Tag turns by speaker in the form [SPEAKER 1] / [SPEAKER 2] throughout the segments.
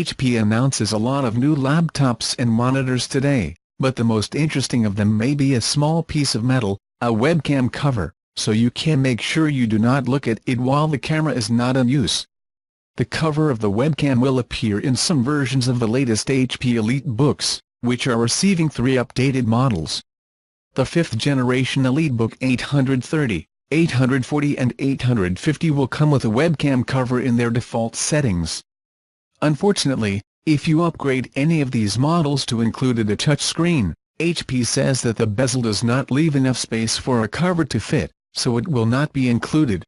[SPEAKER 1] HP announces a lot of new laptops and monitors today, but the most interesting of them may be a small piece of metal, a webcam cover, so you can make sure you do not look at it while the camera is not in use. The cover of the webcam will appear in some versions of the latest HP EliteBooks, which are receiving 3 updated models. The 5th generation EliteBook 830, 840 and 850 will come with a webcam cover in their default settings. Unfortunately, if you upgrade any of these models to include a touchscreen, HP says that the bezel does not leave enough space for a cover to fit, so it will not be included.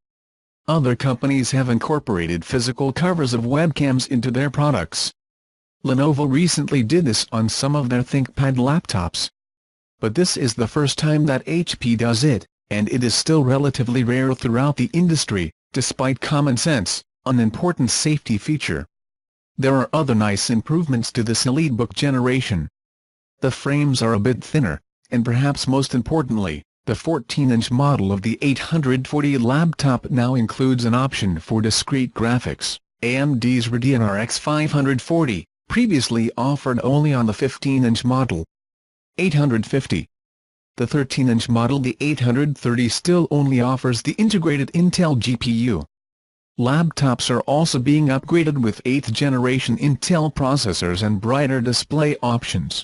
[SPEAKER 1] Other companies have incorporated physical covers of webcams into their products. Lenovo recently did this on some of their ThinkPad laptops. But this is the first time that HP does it, and it is still relatively rare throughout the industry, despite common sense, an important safety feature. There are other nice improvements to this EliteBook generation. The frames are a bit thinner, and perhaps most importantly, the 14-inch model of the 840 laptop now includes an option for discrete graphics, AMD's Radeon RX 540, previously offered only on the 15-inch model. 850. The 13-inch model, the 830, still only offers the integrated Intel GPU. Laptops are also being upgraded with 8th generation Intel processors and brighter display options.